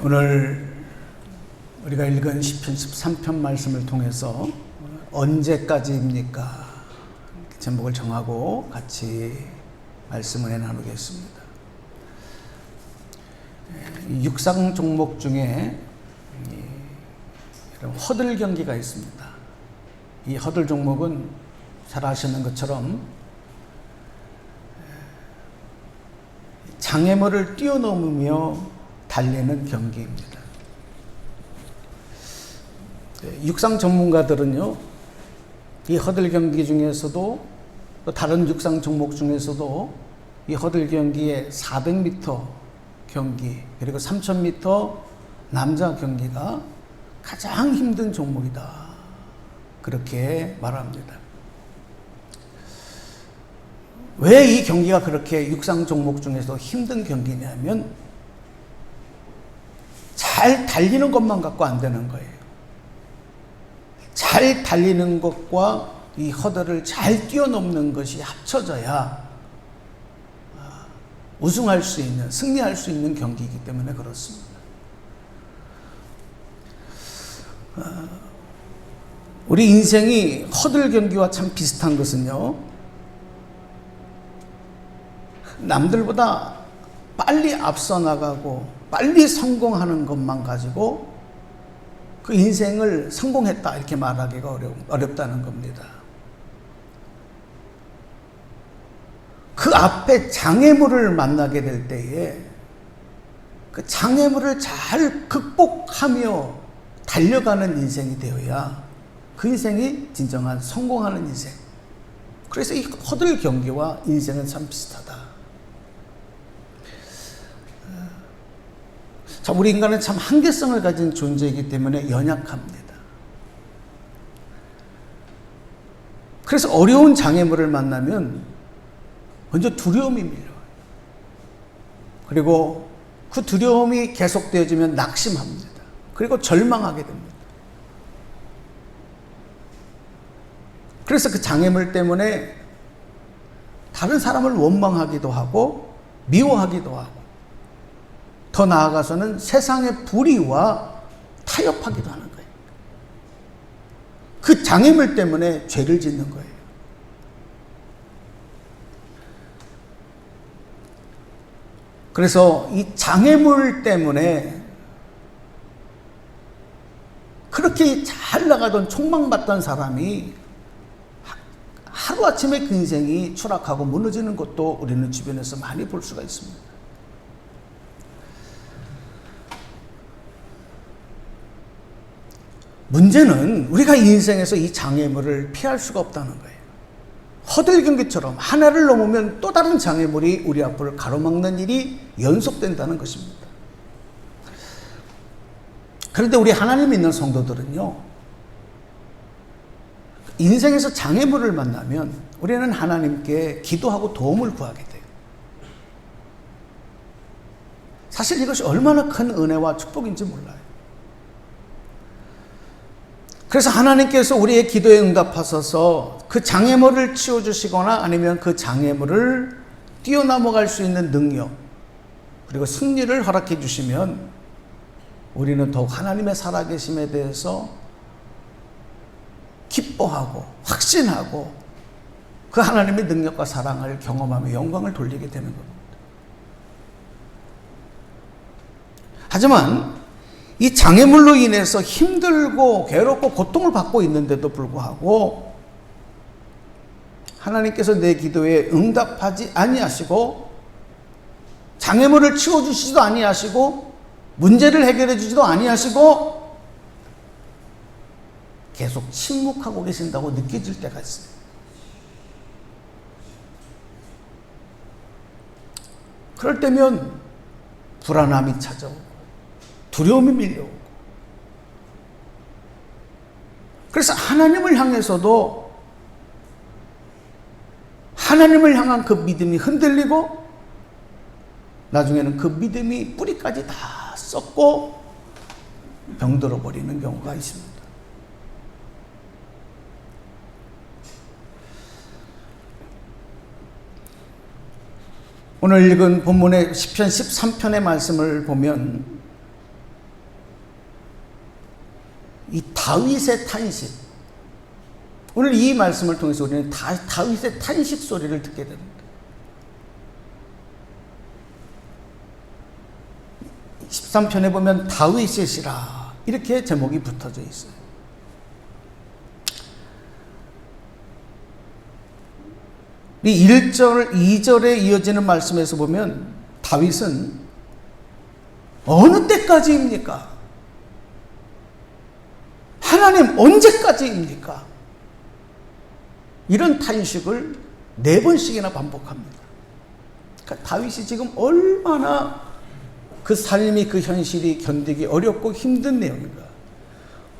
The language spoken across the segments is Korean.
오늘 우리가 읽은 시편 13편 말씀을 통해서 언제까지입니까? 제목을 정하고 같이 말씀을 나누겠습니다. 육상 종목 중에 허들 경기가 있습니다. 이 허들 종목은 잘 아시는 것처럼 장애물을 뛰어넘으며 달리는 경기입니다. 육상 전문가들은요, 이 허들 경기 중에서도 또 다른 육상 종목 중에서도 이 허들 경기의 400m 경기 그리고 3000m 남자 경기가 가장 힘든 종목이다, 그렇게 말합니다. 왜 이 경기가 그렇게 육상 종목 중에서 힘든 경기냐면 잘 달리는 것만 갖고 안 되는 거예요. 잘 달리는 것과 이 허들을 잘 뛰어넘는 것이 합쳐져야 우승할 수 있는, 승리할 수 있는 경기이기 때문에 그렇습니다. 우리 인생이 허들 경기와 참 비슷한 것은요, 남들보다 빨리 앞서 나가고 빨리 성공하는 것만 가지고 그 인생을 성공했다 이렇게 말하기가 어렵다는 겁니다. 그 앞에 장애물을 만나게 될 때에 그 장애물을 잘 극복하며 달려가는 인생이 되어야 그 인생이 진정한 성공하는 인생. 그래서 이 허들 경기와 인생은 참 비슷하다. 자, 우리 인간은 참 한계성을 가진 존재이기 때문에 연약합니다. 그래서 어려운 장애물을 만나면 먼저 두려움이 밀려요. 그리고 그 두려움이 계속되어지면 낙심합니다. 그리고 절망하게 됩니다. 그래서 그 장애물 때문에 다른 사람을 원망하기도 하고 미워하기도 하고 더 나아가서는 세상의 불의와 타협하기도 하는 거예요. 그 장애물 때문에 죄를 짓는 거예요. 그래서 이 장애물 때문에 그렇게 잘 나가던 촉망받던 사람이 하루아침에 그 인생이 추락하고 무너지는 것도 우리는 주변에서 많이 볼 수가 있습니다. 문제는 우리가 인생에서 이 장애물을 피할 수가 없다는 거예요. 허들 경기처럼 하나를 넘으면 또 다른 장애물이 우리 앞을 가로막는 일이 연속된다는 것입니다. 그런데 우리 하나님 믿는 성도들은요, 인생에서 장애물을 만나면 우리는 하나님께 기도하고 도움을 구하게 돼요. 사실 이것이 얼마나 큰 은혜와 축복인지 몰라요. 그래서 하나님께서 우리의 기도에 응답하셔서 그 장애물을 치워주시거나 아니면 그 장애물을 뛰어넘어갈 수 있는 능력 그리고 승리를 허락해 주시면 우리는 더욱 하나님의 살아계심에 대해서 기뻐하고 확신하고 그 하나님의 능력과 사랑을 경험하며 영광을 돌리게 되는 겁니다. 하지만 이 장애물로 인해서 힘들고 괴롭고 고통을 받고 있는데도 불구하고 하나님께서 내 기도에 응답하지 아니하시고 장애물을 치워주시지도 아니하시고 문제를 해결해 주지도 아니하시고 계속 침묵하고 계신다고 느껴질 때가 있어요. 그럴 때면 불안함이 찾아오고 두려움이 밀려오고, 그래서 하나님을 향해서도 하나님을 향한 그 믿음이 흔들리고 나중에는 그 믿음이 뿌리까지 다 썩고 병들어 버리는 경우가 있습니다. 오늘 읽은 본문의 시편 13편의 말씀을 보면 이 다윗의 탄식. 오늘 이 말씀을 통해서 우리는 다윗의 탄식 소리를 듣게 됩니다. 13편에 보면 다윗의 시라 이렇게 제목이 붙어져 있어요. 이 1절, 2절에 이어지는 말씀에서 보면 다윗은 어느 때까지입니까? 하나님 언제까지입니까? 이런 탄식을 4번씩이나 반복합니다. 그러니까 다윗이 지금 얼마나 그 삶이, 그 현실이 견디기 어렵고 힘든 내용입니다.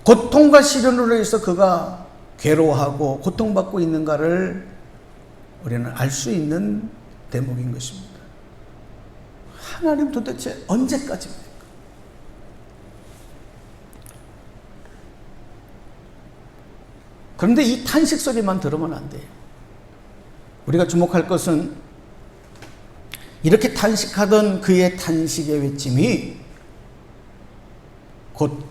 고통과 시련으로 해서 그가 괴로워하고 고통받고 있는가를 우리는 알 수 있는 대목인 것입니다. 하나님 도대체 언제까지입니까? 그런데 이 탄식 소리만 들으면 안 돼요. 우리가 주목할 것은 이렇게 탄식하던 그의 탄식의 외침이 곧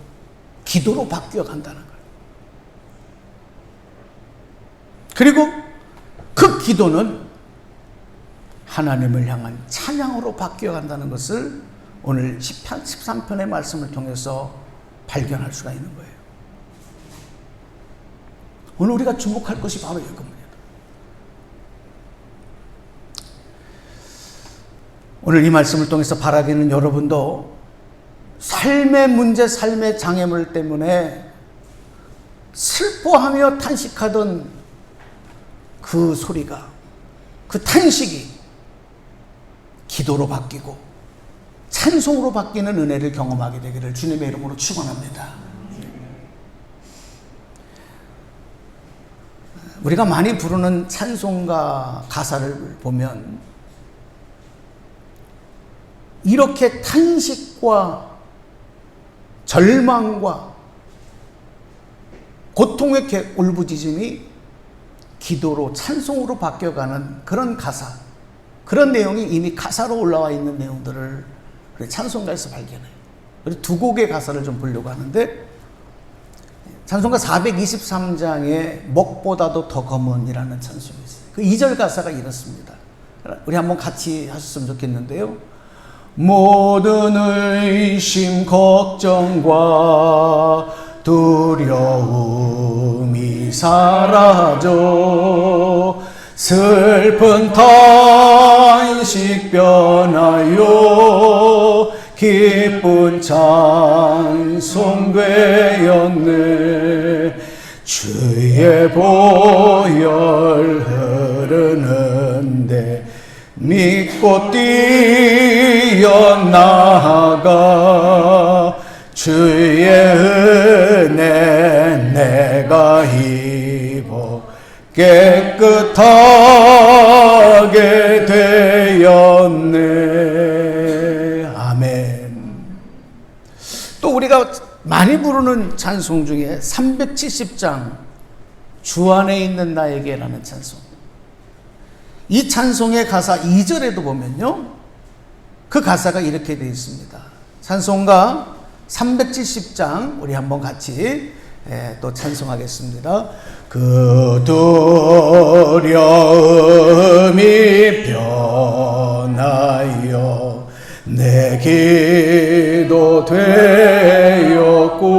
기도로 바뀌어 간다는 거예요. 그리고 그 기도는 하나님을 향한 찬양으로 바뀌어 간다는 것을 오늘 13편의 말씀을 통해서 발견할 수가 있는 거예요. 오늘 우리가 주목할 것이 바로 이겁니다. 오늘 이 말씀을 통해서 바라기는 여러분도 삶의 문제, 삶의 장애물 때문에 슬퍼하며 탄식하던 그 소리가, 그 탄식이 기도로 바뀌고 찬송으로 바뀌는 은혜를 경험하게 되기를 주님의 이름으로 축원합니다. 우리가 많이 부르는 찬송가 가사를 보면 이렇게 탄식과 절망과 고통의 울부짖음이 기도로 찬송으로 바뀌어가는 그런 가사, 그런 내용이 이미 가사로 올라와 있는 내용들을 우리 찬송가에서 발견해요. 우리 2곡의 가사를 좀 보려고 하는데 찬송가 423장에 먹보다도 더 검은이라는 찬송이 있어요. 그 2절 가사가 이렇습니다. 우리 한번 같이 하셨으면 좋겠는데요. 모든 의심 걱정과 두려움이 사라져 슬픈 탄식 변하여 기쁜 찬송 되었네. 주의 보혈 흐르는데 믿고 뛰어나가 주의 은혜 내가 입어 깨끗하게 되었네. 아멘. 또 우리가 많이 부르는 찬송 중에 370장 주 안에 있는 나에게라는 찬송. 이 찬송의 가사 2절에도 보면요, 그 가사가 이렇게 되어 있습니다. 찬송가 370장 우리 한번 같이 또 찬송하겠습니다. 그 두려움이 변하여 내 기도 되었고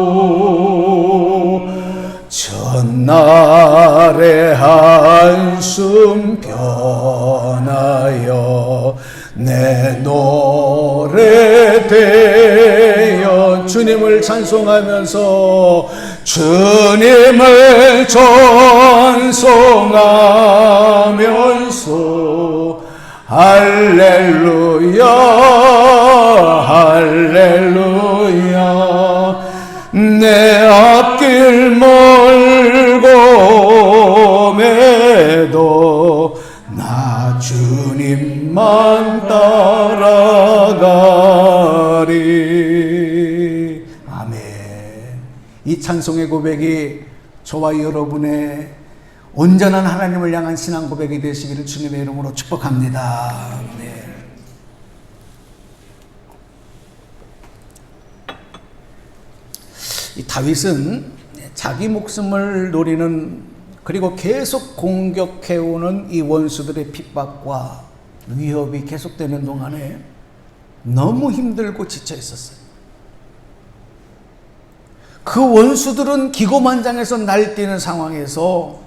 첫날의 한숨 변하여 내 노래 되어 주님을 찬송하면서 주님을 찬송하면서 할렐루야 할렐루야 내 앞길 멀고 매도 나 주님만 따라가리. 아멘. 이 찬송의 고백이 저와 여러분의 온전한 하나님을 향한 신앙 고백이 되시기를 주님의 이름으로 축복합니다. 네. 이 다윗은 자기 목숨을 노리는, 그리고 계속 공격해오는 이 원수들의 핍박과 위협이 계속되는 동안에 너무 힘들고 지쳐 있었어요. 그 원수들은 기고만장해서 날뛰는 상황에서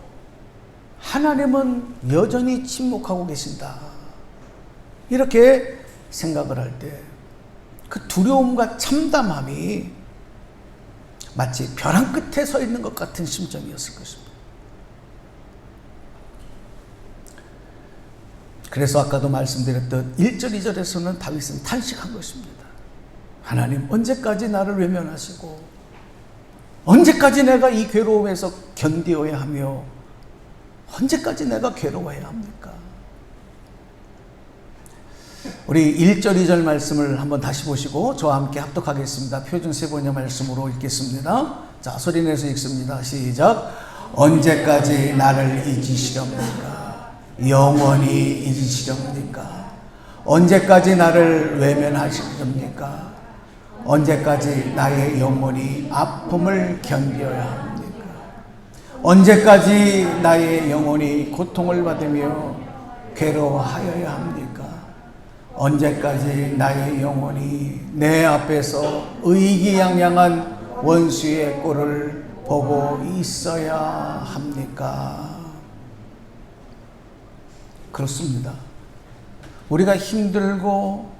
하나님은 여전히 침묵하고 계신다, 이렇게 생각을 할 때 그 두려움과 참담함이 마치 벼랑 끝에 서 있는 것 같은 심정이었을 것입니다. 그래서 아까도 말씀드렸던 1절 2절에서는 다윗은 탄식한 것입니다. 하나님, 언제까지 나를 외면하시고 언제까지 내가 이 괴로움에서 견디어야 하며 언제까지 내가 괴로워해야 합니까? 우리 1절 2절 말씀을 한번 다시 보시고 저와 함께 합독하겠습니다. 표준 세번역 말씀으로 읽겠습니다. 자, 소리내서 읽습니다. 시작. 언제까지 나를 잊으시렵니까? 영원히 잊으시렵니까? 언제까지 나를 외면하시렵니까? 언제까지 나의 영혼이 아픔을 견뎌야 합니까? 언제까지 나의 영혼이 고통을 받으며 괴로워하여야 합니까? 언제까지 나의 영혼이 내 앞에서 의기양양한 원수의 꼴을 보고 있어야 합니까? 그렇습니다. 우리가 힘들고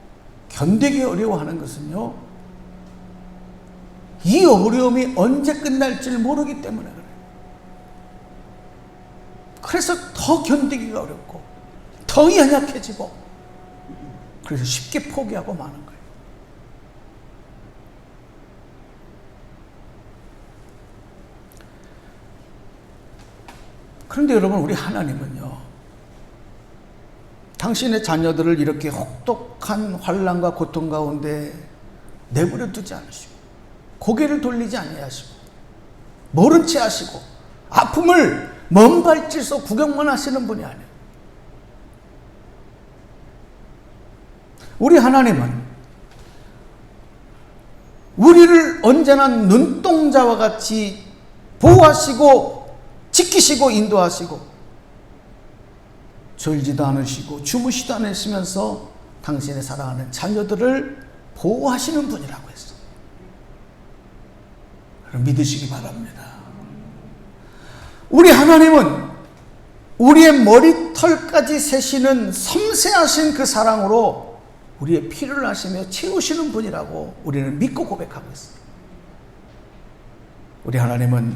견디기 어려워하는 것은요, 이 어려움이 언제 끝날지 모르기 때문에 그래요. 그래서 더 견디기가 어렵고 더 연약해지고, 그래서 쉽게 포기하고 마는 거예요. 그런데 여러분, 우리 하나님은요, 당신의 자녀들을 이렇게 혹독한 환난과 고통 가운데 내버려 두지 않으시고 고개를 돌리지 아니하시고 모른 채 하시고 아픔을 먼 발치에서 구경만 하시는 분이 아니에요. 우리 하나님은 우리를 언제나 눈동자와 같이 보호하시고 지키시고 인도하시고 졸지도 않으시고 주무시도 않으시면서 당신의 사랑하는 자녀들을 보호하시는 분이라고 했어요. 그럼 믿으시기 바랍니다. 우리 하나님은 우리의 머리털까지 세시는 섬세하신 그 사랑으로 우리의 피를 하시며 채우시는 분이라고 우리는 믿고 고백하고 있습니다. 우리 하나님은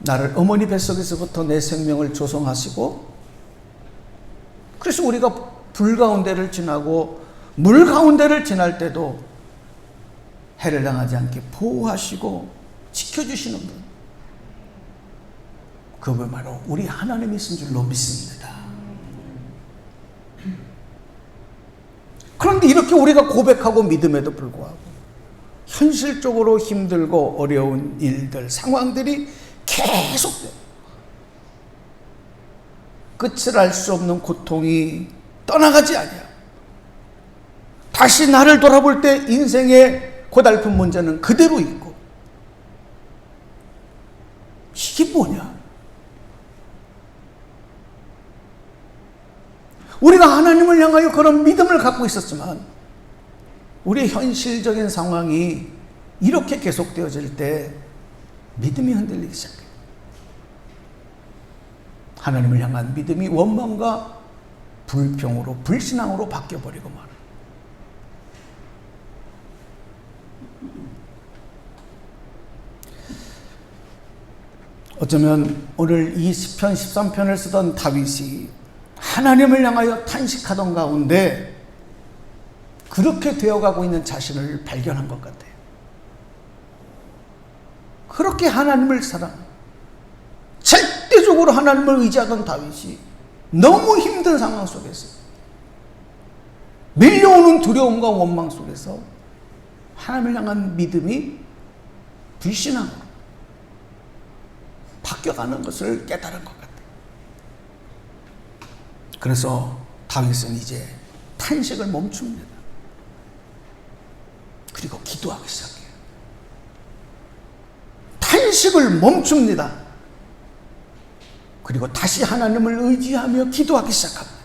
나를 어머니 뱃속에서부터 내 생명을 조성하시고, 그래서 우리가 불 가운데를 지나고 물 가운데를 지날 때도 해를 당하지 않게 보호하시고 지켜주시는 분, 그분 바로 우리 하나님이신 줄로 믿습니다. 그런데 이렇게 우리가 고백하고 믿음에도 불구하고 현실적으로 힘들고 어려운 일들, 상황들이 계속돼요. 끝을 알 수 없는 고통이 떠나가지 아니야. 다시 나를 돌아볼 때 인생의 고달픈 문제는 그대로 있고, 이게 뭐냐? 우리가 하나님을 향하여 그런 믿음을 갖고 있었지만 우리의 현실적인 상황이 이렇게 계속되어질 때 믿음이 흔들리기 시작해요. 하나님을 향한 믿음이 원망과 불평으로, 불신앙으로 바뀌어버리고 말아요. 어쩌면 오늘 이 시편 13편을 쓰던 다윗이 하나님을 향하여 탄식하던 가운데 그렇게 되어가고 있는 자신을 발견한 것 같아요. 그렇게 하나님을 절대적으로 하나님을 의지하던 다윗이 너무 힘든 상황 속에서, 밀려오는 두려움과 원망 속에서 하나님을 향한 믿음이 불신앙으로 바뀌어가는 것을 깨달은 것 같아요. 그래서 다윗은 이제 탄식을 멈춥니다. 그리고 기도하기 시작해요. 탄식을 멈춥니다. 그리고 다시 하나님을 의지하며 기도하기 시작합니다.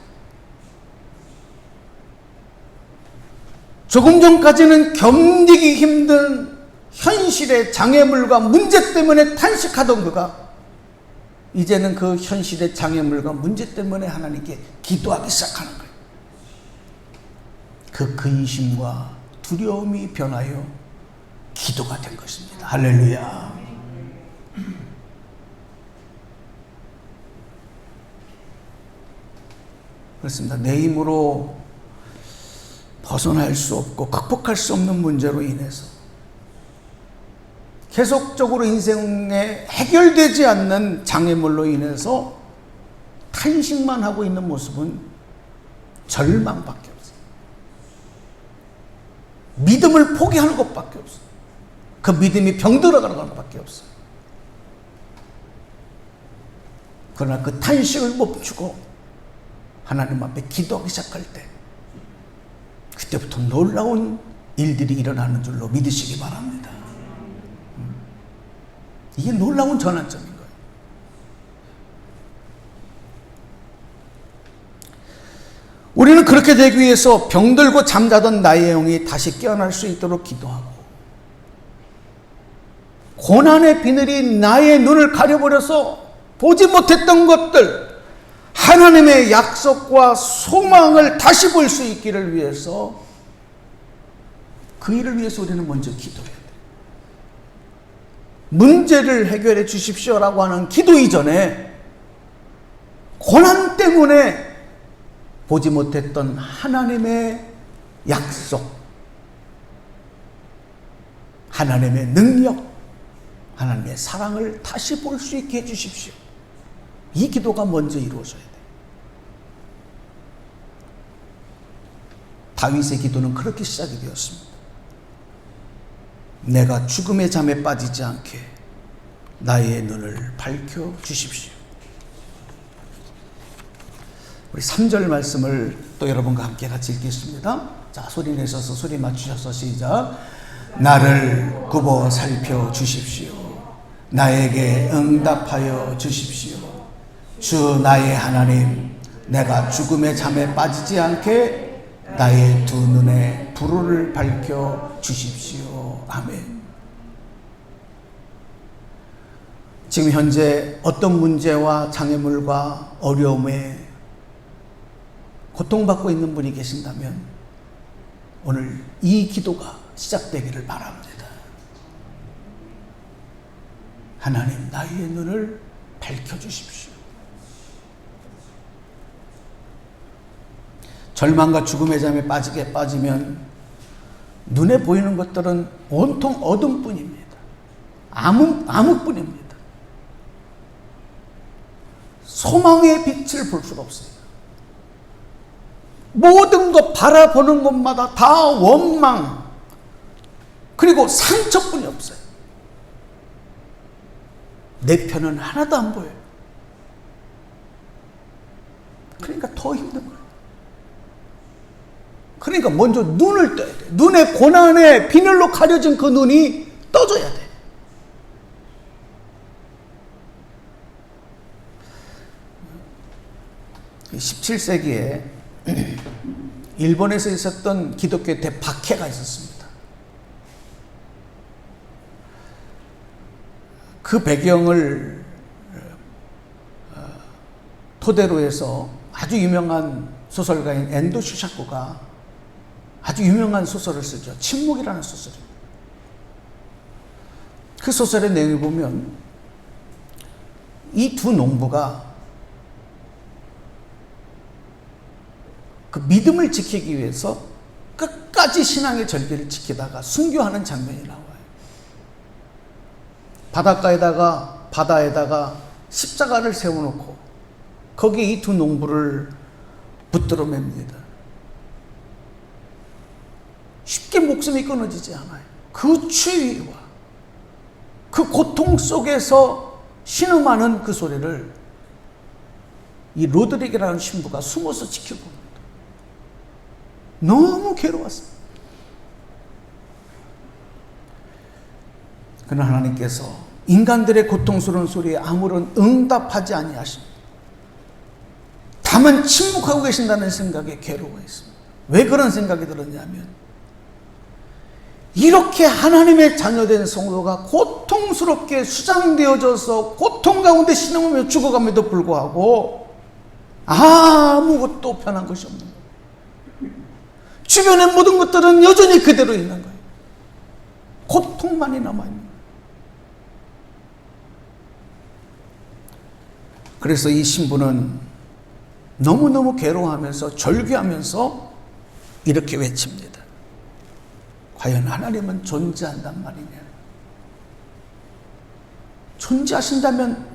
조금 전까지는 견디기 힘든 현실의 장애물과 문제 때문에 탄식하던 그가 이제는 그 현실의 장애물과 문제 때문에 하나님께 기도하기 시작하는 거예요. 그 근심과 두려움이 변하여 기도가 된 것입니다. 할렐루야. 그렇습니다. 내 힘으로 벗어날 수 없고 극복할 수 없는 문제로 인해서 계속적으로 인생에 해결되지 않는 장애물로 인해서 탄식만 하고 있는 모습은 절망밖에 없어요. 믿음을 포기하는 것밖에 없어요. 그 믿음이 병들어가는 것밖에 없어요. 그러나 그 탄식을 멈추고 하나님 앞에 기도하기 시작할 때 그때부터 놀라운 일들이 일어나는 줄로 믿으시기 바랍니다. 이게 놀라운 전환점인 거예요. 우리는 그렇게 되기 위해서 병들고 잠자던 나의 영이 다시 깨어날 수 있도록 기도하고, 고난의 비늘이 나의 눈을 가려버려서 보지 못했던 것들, 하나님의 약속과 소망을 다시 볼 수 있기를 위해서, 그 일을 위해서 우리는 먼저 기도해야 돼요. 문제를 해결해 주십시오라고 하는 기도 이전에 고난 때문에 보지 못했던 하나님의 약속, 하나님의 능력, 하나님의 사랑을 다시 볼 수 있게 해주십시오. 이 기도가 먼저 이루어져야 돼요. 다윗의 기도는 그렇게 시작이 되었습니다. 내가 죽음의 잠에 빠지지 않게 나의 눈을 밝혀 주십시오. 우리 3절 말씀을 또 여러분과 함께 같이 읽겠습니다. 자, 소리 내셔서 소리 맞추셔서 시작. 나를 굽어 살펴 주십시오. 나에게 응답하여 주십시오. 주 나의 하나님, 내가 죽음의 잠에 빠지지 않게 나의 두 눈에 불을 밝혀 주십시오. 아멘. 지금 현재 어떤 문제와 장애물과 어려움에 고통받고 있는 분이 계신다면 오늘 이 기도가 시작되기를 바랍니다. 하나님, 나의 눈을 밝혀주십시오. 절망과 죽음의 잠에 빠지면 눈에 보이는 것들은 온통 어둠뿐입니다. 암흑뿐입니다. 소망의 빛을 볼 수가 없어요. 모든 것 바라보는 것마다 다 원망, 그리고 상처뿐이 없어요. 내 편은 하나도 안 보여요. 그러니까 더 힘든 거예요. 그러니까 먼저 눈을 떠야 돼. 눈의 고난에 비늘로 가려진 그 눈이 떠져야 돼. (17세기에) 일본에서 있었던 기독교의 대박해가 있었습니다. 그 배경을 토대로 해서 아주 유명한 소설가인 엔도 슈샤코가 아주 유명한 소설을 쓰죠. 침묵이라는 소설입니다. 그 소설의 내용을 보면 이 두 농부가 그 믿음을 지키기 위해서 끝까지 신앙의 절개를 지키다가 순교하는 장면이 나와요. 바다에다가 십자가를 세워놓고 거기에 이 두 농부를 붙들어 맵니다. 쉽게 목숨이 끊어지지 않아요. 그 추위와 그 고통 속에서 신음하는 그 소리를 이 로드리게라는 신부가 숨어서 지켜봅니다. 너무 괴로웠습니다. 그러나 하나님께서 인간들의 고통스러운 소리에 아무런 응답하지 아니하십니다. 다만 침묵하고 계신다는 생각에 괴로워했습니다. 왜 그런 생각이 들었냐면 이렇게 하나님의 자녀된 성도가 고통스럽게 수장되어져서 고통 가운데 신음하며 죽어감에도 불구하고 아무것도 변한 것이 없는 거예요. 주변의 모든 것들은 여전히 그대로 있는 거예요. 고통만이 남아있는 거예요. 그래서 이 신부는 너무너무 괴로워하면서 절규하면서 이렇게 외칩니다. 과연 하나님은 존재한단 말이냐? 존재하신다면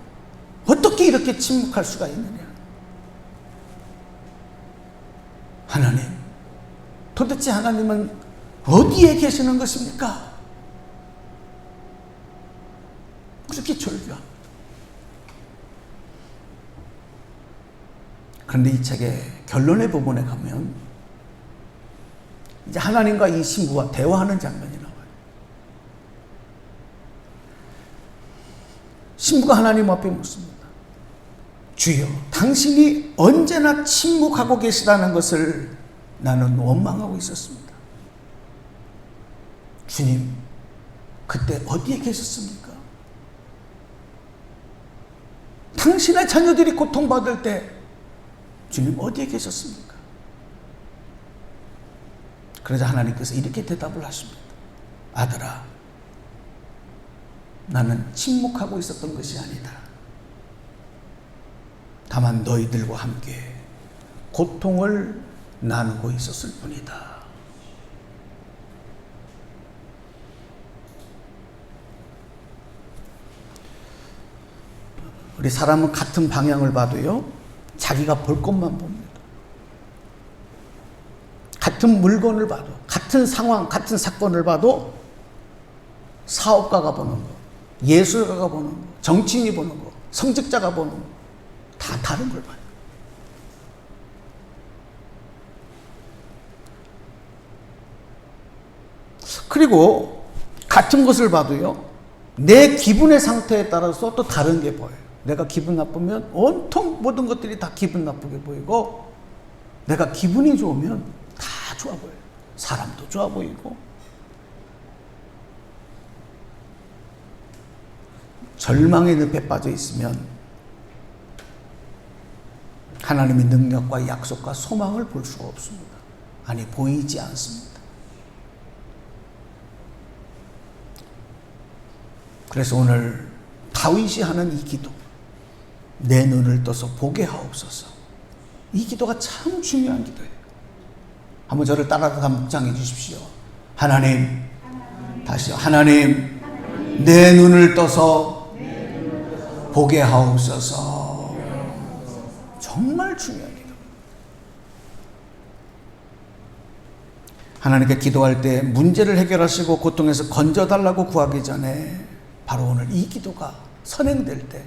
어떻게 이렇게 침묵할 수가 있느냐? 하나님, 도대체 하나님은 어디에 계시는 것입니까? 그렇게 절규합니다. 그런데 이 책의 결론의 부분에 가면 이제 하나님과 이 신부가 대화하는 장면이 나와요. 신부가 하나님 앞에 묻습니다. 주여, 당신이 언제나 침묵하고 계시다는 것을 나는 원망하고 있었습니다. 주님, 그때 어디에 계셨습니까? 당신의 자녀들이 고통받을 때 주님 어디에 계셨습니까? 그러자 하나님께서 이렇게 대답을 하십니다. 아들아, 나는 침묵하고 있었던 것이 아니다. 다만 너희들과 함께 고통을 나누고 있었을 뿐이다. 우리 사람은 같은 방향을 봐도요, 자기가 볼 것만 봅니다. 같은 물건을 봐도, 같은 상황, 같은 사건을 봐도 사업가가 보는 거, 예술가가 보는 거, 정치인이 보는 거, 성직자가 보는 거, 다 다른 걸 봐요. 그리고 같은 것을 봐도요, 내 기분의 상태에 따라서 또 다른 게 보여요. 내가 기분 나쁘면 온통 모든 것들이 다 기분 나쁘게 보이고, 내가 기분이 좋으면 다 좋아 보여요. 사람도 좋아 보이고. 절망의 늪에 빠져 있으면 하나님의 능력과 약속과 소망을 볼 수가 없습니다. 아니, 보이지 않습니다. 그래서 오늘 다윗이 하는 이 기도, 내 눈을 떠서 보게 하옵소서. 이 기도가 참 중요한 기도예요. 한번 저를 따라서 묵상해 주십시오. 하나님, 다시요. 하나님, 내 눈을 떠서 보게 하옵소서. 정말 중요한 기도. 하나님께 기도할 때 문제를 해결하시고 고통에서 건져달라고 구하기 전에 바로 오늘 이 기도가 선행될 때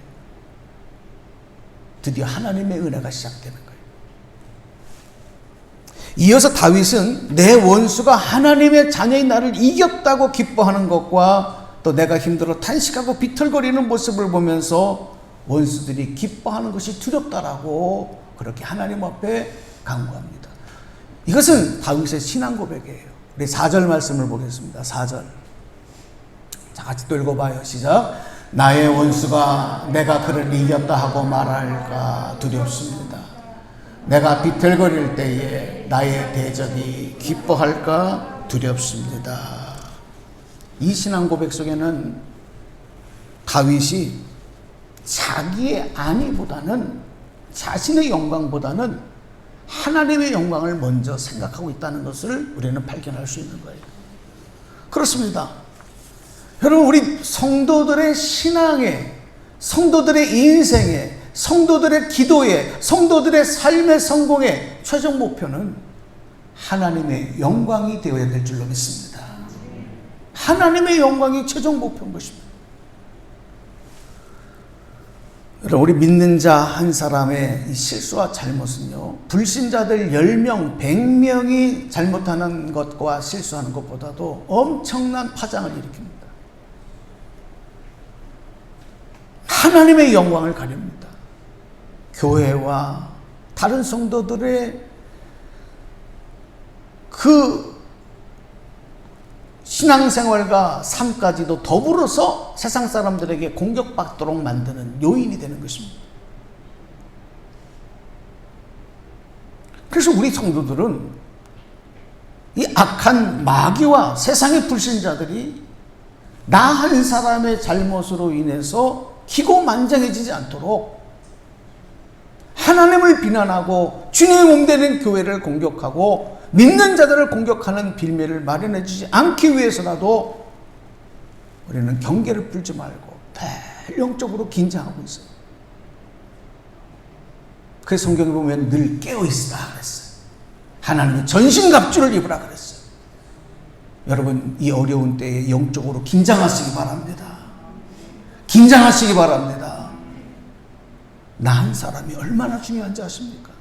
드디어 하나님의 은혜가 시작되는 거예요. 이어서 다윗은 내 원수가 하나님의 자녀인 나를 이겼다고 기뻐하는 것과 또 내가 힘들어 탄식하고 비틀거리는 모습을 보면서 원수들이 기뻐하는 것이 두렵다라고 그렇게 하나님 앞에 간구합니다. 이것은 다윗의 신앙 고백이에요. 우리 4절 말씀을 보겠습니다. 4절. 자, 같이 또 읽어봐요. 시작. 나의 원수가 내가 그를 이겼다 하고 말할까 두렵습니다. 내가 비틀거릴 때에 나의 대적이 기뻐할까 두렵습니다. 이 신앙 고백 속에는 다윗이 자기의 안위보다는, 자신의 영광보다는 하나님의 영광을 먼저 생각하고 있다는 것을 우리는 발견할 수 있는 거예요. 그렇습니다. 여러분, 우리 성도들의 신앙에, 성도들의 인생에, 성도들의 기도에, 성도들의 삶의 성공에 최종 목표는 하나님의 영광이 되어야 될 줄로 믿습니다. 하나님의 영광이 최종 목표인 것입니다. 여러분, 우리 믿는 자 한 사람의 실수와 잘못은요, 불신자들 10명, 100명이 잘못하는 것과 실수하는 것보다도 엄청난 파장을 일으킵니다. 하나님의 영광을 가립니다. 교회와 다른 성도들의 그 신앙생활과 삶까지도 더불어서 세상 사람들에게 공격받도록 만드는 요인이 되는 것입니다. 그래서 우리 성도들은 이 악한 마귀와 세상의 불신자들이 나 한 사람의 잘못으로 인해서 기고만장해지지 않도록 하나님을 비난하고 주님의 몸되는 교회를 공격하고 믿는 자들을 공격하는 빌미를 마련해 주지 않기 위해서라도 우리는 경계를 풀지 말고 늘 영적으로 긴장하고 있어요. 그래서 성경에 보면 늘 깨어있으라 그랬어요. 하나님이 전신갑주를 입으라 그랬어요. 여러분, 이 어려운 때에 영적으로 긴장하시기 바랍니다. 긴장하시기 바랍니다. 나 한 사람이 얼마나 중요한지 아십니까?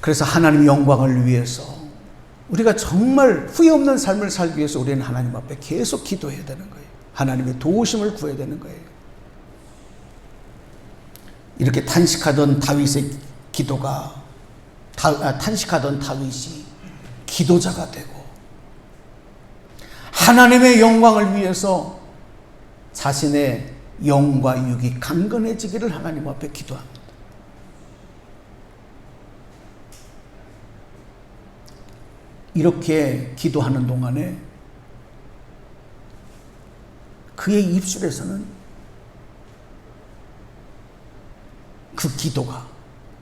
그래서 하나님의 영광을 위해서 우리가 정말 후회 없는 삶을 살기 위해서 우리는 하나님 앞에 계속 기도해야 되는 거예요. 하나님의 도우심을 구해야 되는 거예요. 이렇게 탄식하던 다윗의 기도가 탄식하던 다윗이 기도자가 되고 하나님의 영광을 위해서 자신의 영과 육이 강건해지기를 하나님 앞에 기도합니다. 이렇게 기도하는 동안에 그의 입술에서는 그 기도가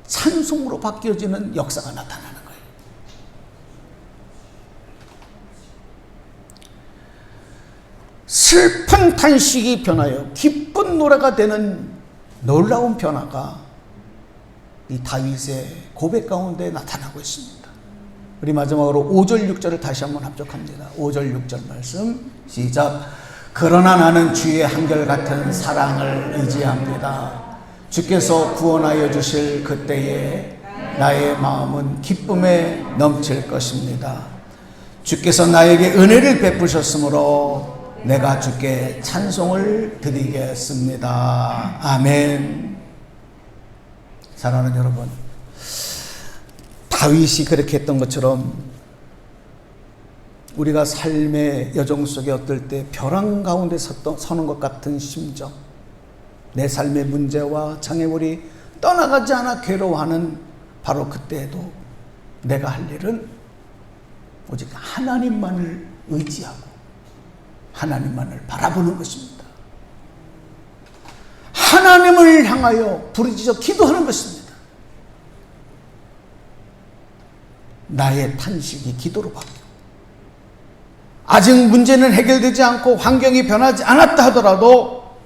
찬송으로 바뀌어지는 역사가 나타나는 거예요. 슬픈 탄식이 변하여 기쁜 노래가 되는 놀라운 변화가 이 다윗의 고백 가운데 나타나고 있습니다. 우리 마지막으로 5절 6절을 다시 한번 합독합니다. 5절 6절 말씀 시작. 그러나 나는 주의 한결같은 사랑을 의지합니다. 주께서 구원하여 주실 그때에 나의 마음은 기쁨에 넘칠 것입니다. 주께서 나에게 은혜를 베푸셨으므로 내가 주께 찬송을 드리겠습니다. 아멘. 사랑하는 여러분, 다윗이 그렇게 했던 것처럼 우리가 삶의 여정 속에 어떨 때 벼랑 가운데 서는 것 같은 심정, 내 삶의 문제와 장애물이 떠나가지 않아 괴로워하는 바로 그때에도 내가 할 일은 오직 하나님만을 의지하고 하나님만을 바라보는 것입니다. 하나님을 향하여 부르짖어 기도하는 것입니다. 나의 탄식이 기도로 바뀌고 아직 문제는 해결되지 않고 환경이 변하지 않았다 하더라도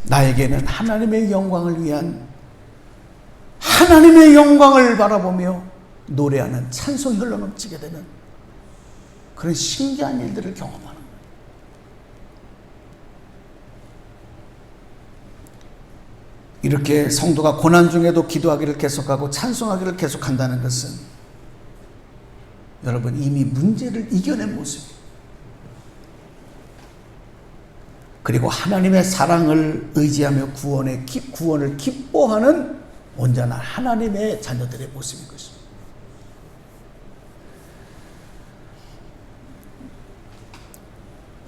나에게는 하나님의 영광을 위한 하나님의 영광을 바라보며 노래하는 찬송이 흘러넘치게 되는 그런 신기한 일들을 경험하는 거예요. 이렇게 성도가 고난 중에도 기도하기를 계속하고 찬송하기를 계속한다는 것은 여러분 이미 문제를 이겨낸 모습이에요. 그리고 하나님의 사랑을 의지하며 구원을 기뻐하는 온전한 하나님의 자녀들의 모습인 것입니다.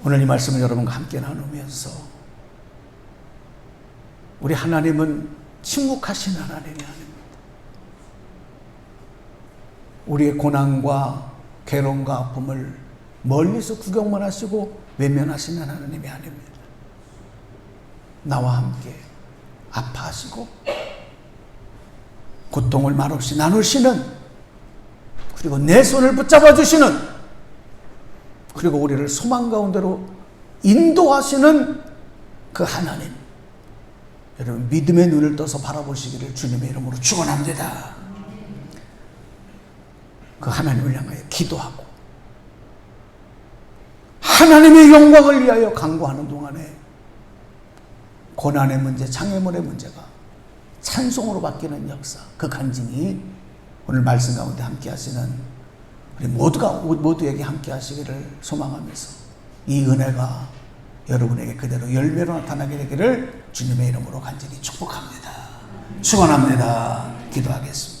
오늘 이 말씀을 여러분과 함께 나누면서 우리 하나님은 침묵하신 하나님이 아닙니다. 우리의 고난과 괴로움과 아픔을 멀리서 구경만 하시고 외면하시는 하나님이 아닙니다. 나와 함께 아파하시고 고통을 말없이 나누시는, 그리고 내 손을 붙잡아 주시는, 그리고 우리를 소망 가운데로 인도하시는 그 하나님, 여러분 믿음의 눈을 떠서 바라보시기를 주님의 이름으로 축원합니다. 그 하나님을 향하여 기도하고 하나님의 영광을 위하여 간구하는 동안에 고난의 문제, 장애물의 문제가 찬송으로 바뀌는 역사, 그 간증이 오늘 말씀 가운데 함께 하시는 우리 모두에게 함께 하시기를 소망하면서 이 은혜가 여러분에게 그대로 열매로 나타나게 되기를 주님의 이름으로 간절히 축복합니다. 축원합니다. 기도하겠습니다.